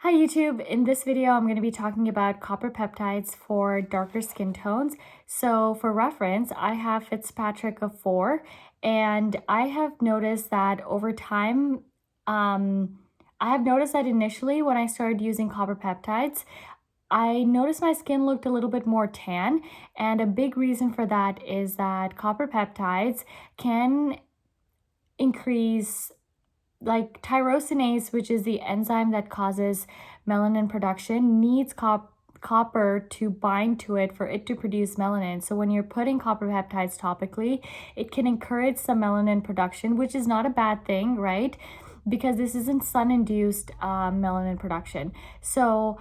Hi YouTube, in this video I'm going to be talking about copper peptides for darker skin tones. So for reference, I have Fitzpatrick of 4 and I have noticed that over time, initially when I started using copper peptides, I noticed my skin looked a little bit more tan, and a big reason for that is that copper peptides can increase tyrosinase, which is the enzyme that causes melanin production, needs copper to bind to it for it to produce melanin. So when you're putting copper peptides topically, it can encourage some melanin production, which is not a bad thing, right? Because this isn't sun-induced melanin production. So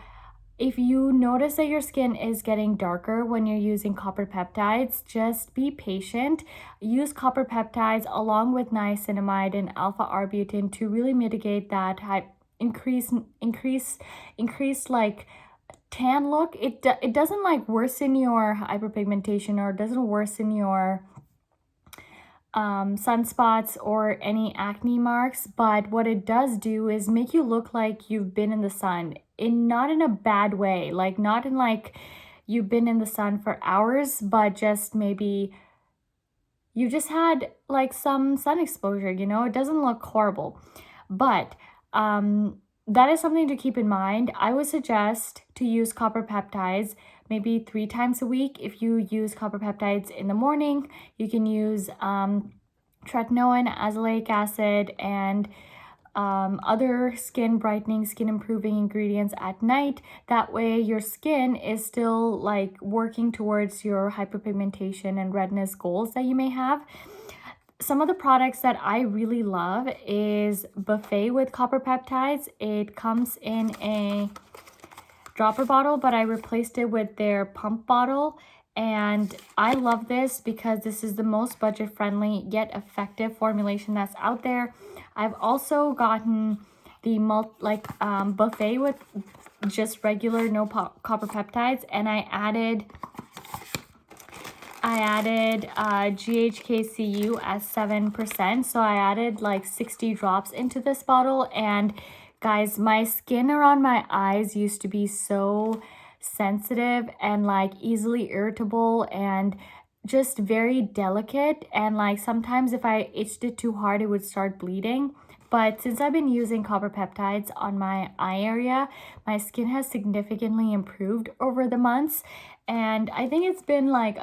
if you notice that your skin is getting darker when you're using copper peptides, just be patient. Use copper peptides along with niacinamide and alpha-arbutin to really mitigate that increase like tan look. It doesn't like worsen your hyperpigmentation, or it doesn't worsen your sunspots or any acne marks, but what it does do is make you look like you've been in the sun, not in a bad way, like not in like you've been in the sun for hours, but just maybe you just had like some sun exposure, it doesn't look horrible. But that is something to keep in mind. I would suggest to use copper peptides maybe 3 times a week. If you use copper peptides in the morning, you can use tretinoin, azelaic acid, and other skin brightening, skin improving ingredients at night. That way your skin is still like working towards your hyperpigmentation and redness goals that you may have. Some of the products that I really love is Buffet with copper peptides. It comes in a dropper bottle, but I replaced it with their pump bottle. And I love this because this is the most budget-friendly yet effective formulation that's out there. I've also gotten the Buffet with just regular no copper peptides, and I added GHKCU as 7%. So I added like 60 drops into this bottle. And guys, my skin around my eyes used to be so sensitive and like easily irritable and just very delicate, and like sometimes if I itched it too hard it would start bleeding. But since I've been using copper peptides on my eye area, my skin has significantly improved over the months. And I think it's been like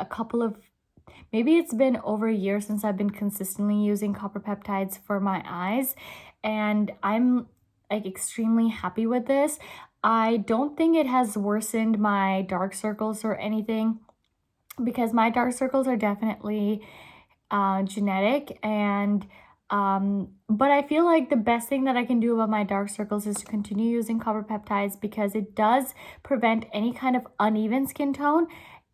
maybe it's been over a year since I've been consistently using copper peptides for my eyes, and I'm like extremely happy with this. I don't think it has worsened my dark circles or anything, because my dark circles are definitely genetic, and but I feel like the best thing that I can do about my dark circles is to continue using copper peptides, because it does prevent any kind of uneven skin tone.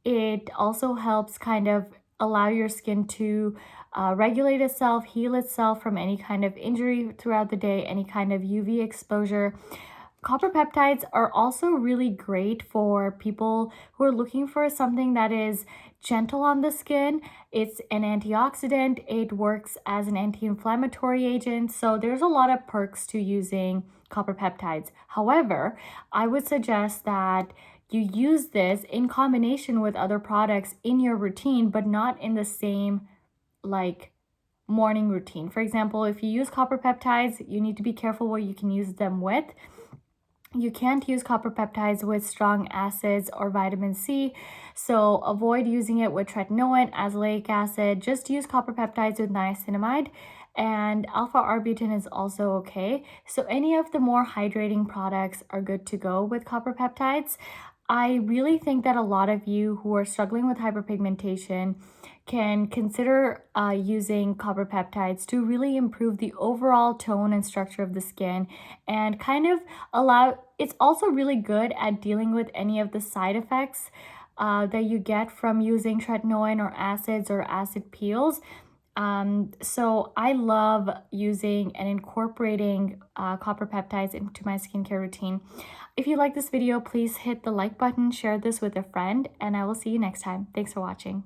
It also helps kind of allow your skin to regulate itself, heal itself from any kind of injury throughout the day, any kind of UV exposure. Copper peptides are also really great for people who are looking for something that is gentle on the skin. It's an antioxidant. It works as an anti-inflammatory agent. So there's a lot of perks to using copper peptides. However, I would suggest that you use this in combination with other products in your routine, but not in the same like morning routine. For example, if you use copper peptides, you need to be careful what you can use them with. You can't use copper peptides with strong acids or vitamin C, so avoid using it with tretinoin, azelaic acid. Just use copper peptides with niacinamide, and alpha-arbutin is also okay. So any of the more hydrating products are good to go with copper peptides. I really think that a lot of you who are struggling with hyperpigmentation can consider using copper peptides to really improve the overall tone and structure of the skin, and kind of it's also really good at dealing with any of the side effects that you get from using tretinoin or acids or acid peels. So I love using and incorporating copper peptides into my skincare routine. If you like this video, please hit the like button, share this with a friend, and I will see you next time. Thanks for watching.